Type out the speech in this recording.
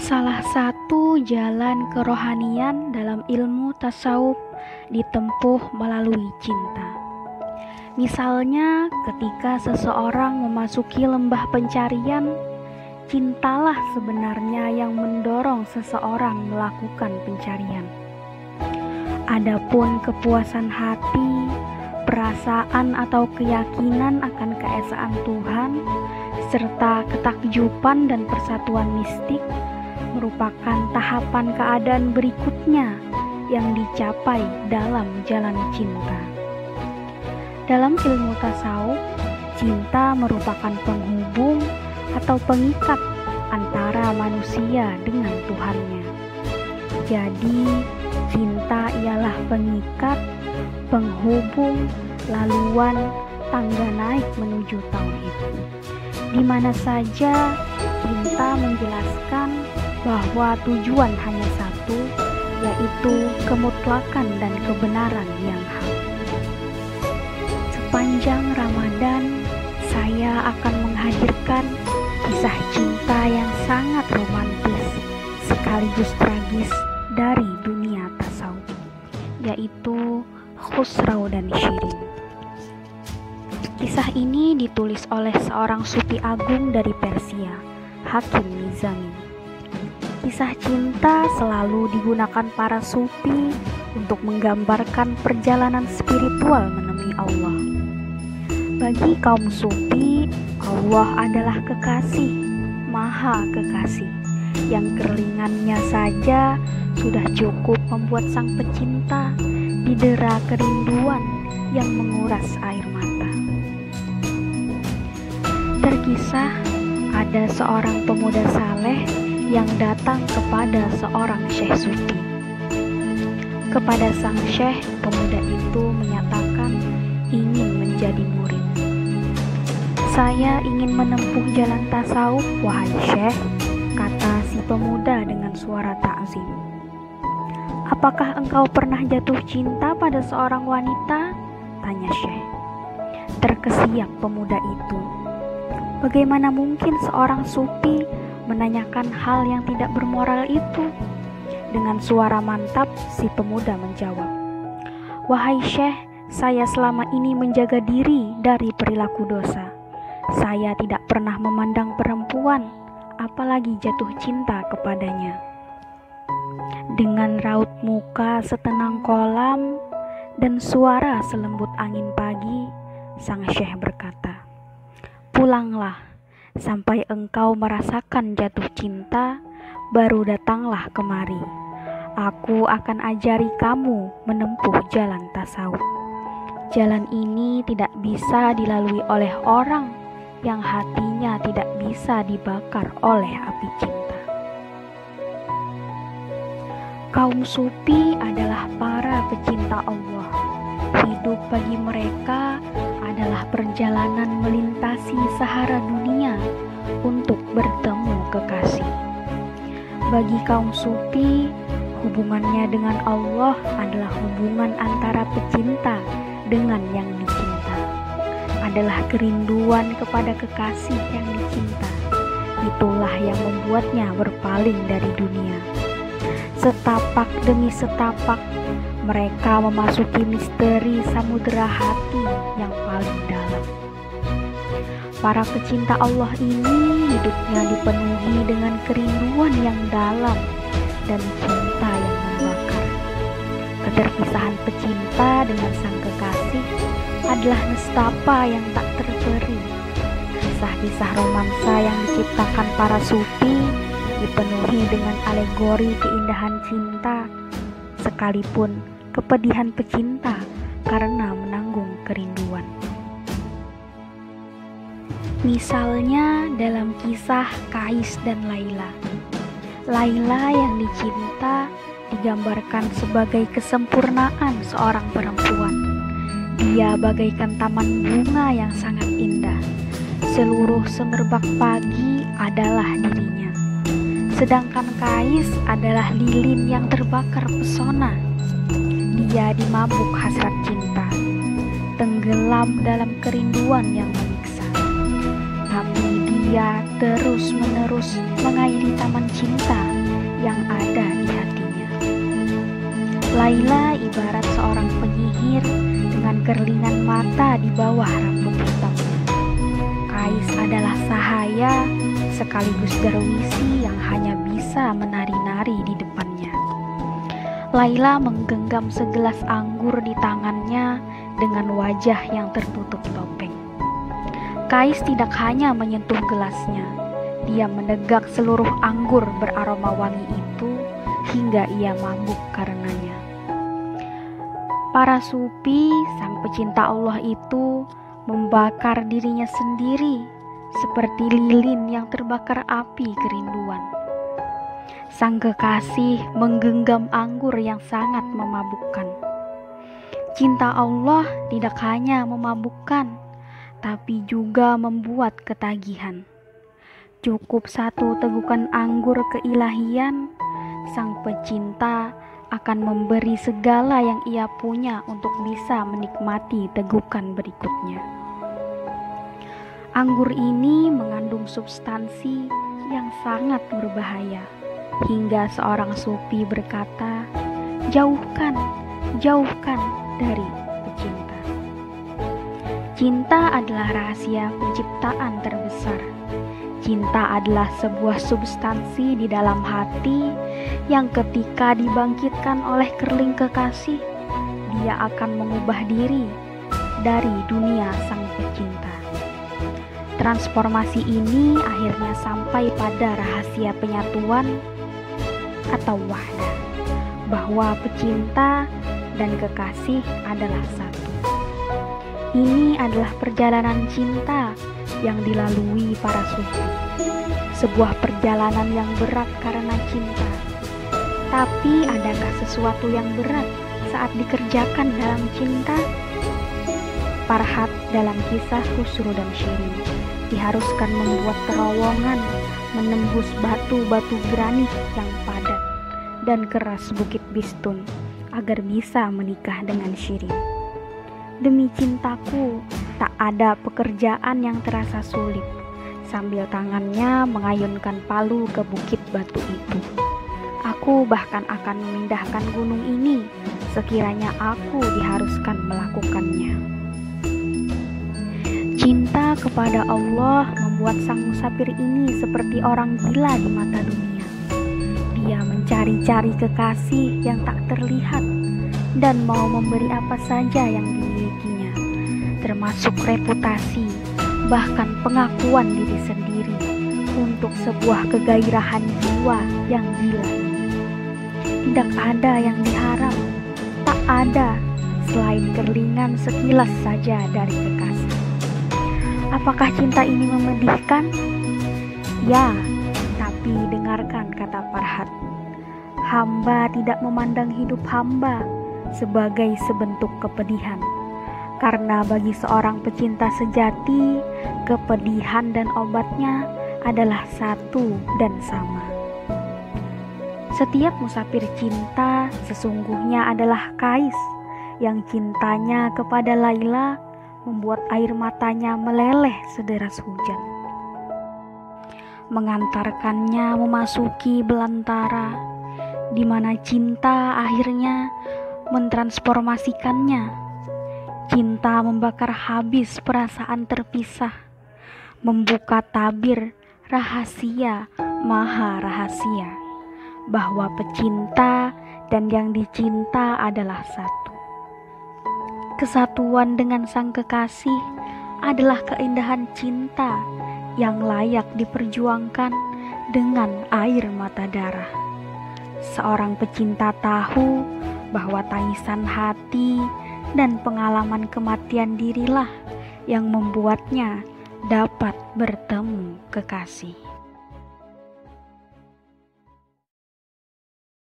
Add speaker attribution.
Speaker 1: Salah satu jalan kerohanian dalam ilmu tasawuf ditempuh melalui cinta. Misalnya ketika seseorang memasuki lembah pencarian, cintalah sebenarnya yang mendorong seseorang melakukan pencarian. Adapun kepuasan hati, perasaan atau keyakinan akan keesaan Tuhan, serta ketakjuban dan persatuan mistik merupakan tahapan keadaan berikutnya yang dicapai dalam jalan cinta. Dalam ilmu tasawuf, cinta merupakan penghubung atau pengikat antara manusia dengan Tuhannya. Jadi, cinta ialah pengikat, penghubung, laluan, tangga naik menuju tauhid. Di mana saja cinta menjelaskan bahwa tujuan hanya satu, yaitu kemutlakan dan kebenaran yang hak. Sepanjang Ramadan, saya akan menghadirkan kisah cinta yang sangat romantis sekaligus tragis dari dunia tasawuf, yaitu Khusrau dan Shirin. Kisah ini ditulis oleh seorang sufi agung dari Persia, Hakim Nizami. Kisah cinta selalu digunakan para sufi untuk menggambarkan perjalanan spiritual menemui Allah. Bagi kaum sufi, Allah adalah kekasih, maha kekasih, yang keringannya saja sudah cukup membuat sang pecinta didera kerinduan yang menguras air mata. Terkisah ada seorang pemuda saleh yang datang kepada seorang syekh sufi. Kepada sang syekh, pemuda itu menyatakan ingin menjadi murid. "Saya ingin menempuh jalan tasawuf, wahai syekh," kata si pemuda dengan suara takzim. "Apakah engkau pernah jatuh cinta pada seorang wanita?" tanya syekh. Terkesiap pemuda itu. Bagaimana mungkin seorang sufi menanyakan hal yang tidak bermoral itu? Dengan suara mantap, si pemuda menjawab, "Wahai syekh, saya selama ini menjaga diri dari perilaku dosa. Saya tidak pernah memandang perempuan, apalagi jatuh cinta kepadanya." Dengan raut muka setenang kolam dan suara selembut angin pagi, sang syekh berkata, "Pulanglah, sampai engkau merasakan jatuh cinta, baru datanglah kemari. Aku akan ajari kamu menempuh jalan tasawuf. Jalan ini tidak bisa dilalui oleh orang yang hatinya tidak bisa dibakar oleh api cinta." Kaum sufi adalah para pecinta Allah. Hidup bagi mereka adalah perjalanan melintasi sahara dunia untuk bertemu kekasih. Bagi kaum sufi, hubungannya dengan Allah adalah hubungan antara pecinta dengan yang dicinta. Adalah kerinduan kepada kekasih yang dicinta. Itulah yang membuatnya berpaling dari dunia. Setapak demi setapak, mereka memasuki misteri samudera hati yang paling dalam. Para pecinta Allah ini hidupnya dipenuhi dengan kerinduan yang dalam dan cinta yang membakar. Keterpisahan pecinta dengan sang kekasih adalah nestapa yang tak terperi. Kisah-kisah romansa yang diciptakan para sufi dipenuhi dengan alegori keindahan cinta, sekalipun kepedihan pecinta karena menanggung kerinduan. Misalnya dalam kisah Kais dan Laila. Laila yang dicinta digambarkan sebagai kesempurnaan seorang perempuan. Dia bagaikan taman bunga yang sangat indah. Seluruh semerbak pagi adalah dirinya. Sedangkan Kais adalah lilin yang terbakar pesona. Dia dimabuk hasrat cinta. tenggelam dalam kerinduan yang menyiksa. Tapi dia terus-menerus mengairi taman cinta yang ada di hatinya. Laila ibarat seorang penyihir dengan kerlingan mata di bawah rambut hitamnya. Kais adalah sahaya sekaligus derwisi yang hanya bisa menari-nari di depannya. Laila menggenggam segelas anggur di tangannya dengan wajah yang tertutup topeng. Kais tidak hanya menyentuh gelasnya, dia menegak seluruh anggur beraroma wangi itu hingga ia mabuk karenanya. Para supi, sang pecinta Allah itu membakar dirinya sendiri seperti lilin yang terbakar api kerinduan. Sang kekasih menggenggam anggur yang sangat memabukkan. Cinta Allah tidak hanya memabukkan, tapi juga membuat ketagihan. Cukup satu tegukan anggur keilahian, sang pecinta akan memberi segala yang ia punya untuk bisa menikmati tegukan berikutnya. Anggur ini mengandung substansi yang sangat berbahaya, hingga seorang sufi berkata, "Jauhkan, jauhkan dari pecinta." Cinta adalah rahasia penciptaan terbesar. Cinta adalah sebuah substansi di dalam hati yang ketika dibangkitkan oleh kerling kekasih, dia akan mengubah diri dari dunia sang pecinta. Transformasi ini akhirnya sampai pada rahasia penyatuan atau wahdah, bahwa pecinta dan kekasih adalah satu. Ini adalah perjalanan cinta yang dilalui para sufi. Sebuah perjalanan yang berat karena cinta. Tapi adakah sesuatu yang berat saat dikerjakan dalam cinta? Farhat dalam kisah Khusru dan Shirin diharuskan membuat terowongan menembus batu-batu granit yang padat dan keras Bukit Bistun agar bisa menikah dengan Shirin. Demi cintaku, tak ada pekerjaan yang terasa sulit, sambil tangannya mengayunkan palu ke bukit batu itu. Aku bahkan akan memindahkan gunung ini sekiranya aku diharuskan melakukannya. Cinta kepada Allah membuat sang musafir ini seperti orang gila di mata dunia. Dia mencari-cari kekasih yang tak terlihat dan mau memberi apa saja yang dimilikinya, termasuk reputasi, bahkan pengakuan diri sendiri untuk sebuah kegairahan jiwa yang gila. Tidak ada yang diharap, tak ada selain kerlingan sekilas saja dari kekasih. Apakah cinta ini memedihkan? Ya, tapi dengarkan kata Farhat. Hamba tidak memandang hidup hamba sebagai sebentuk kepedihan. Karena bagi seorang pecinta sejati, kepedihan dan obatnya adalah satu dan sama. Setiap musafir cinta sesungguhnya adalah Kais yang cintanya kepada Laila membuat air matanya meleleh sederas hujan, mengantarkannya memasuki belantara di mana cinta akhirnya mentransformasikannya. Cinta membakar habis perasaan terpisah, membuka tabir rahasia maha rahasia, bahwa pecinta dan yang dicinta adalah satu. Kesatuan dengan sang kekasih adalah keindahan cinta yang layak diperjuangkan dengan air mata darah. Seorang pecinta tahu bahwa tangisan hati dan pengalaman kematian dirilah yang membuatnya dapat bertemu kekasih.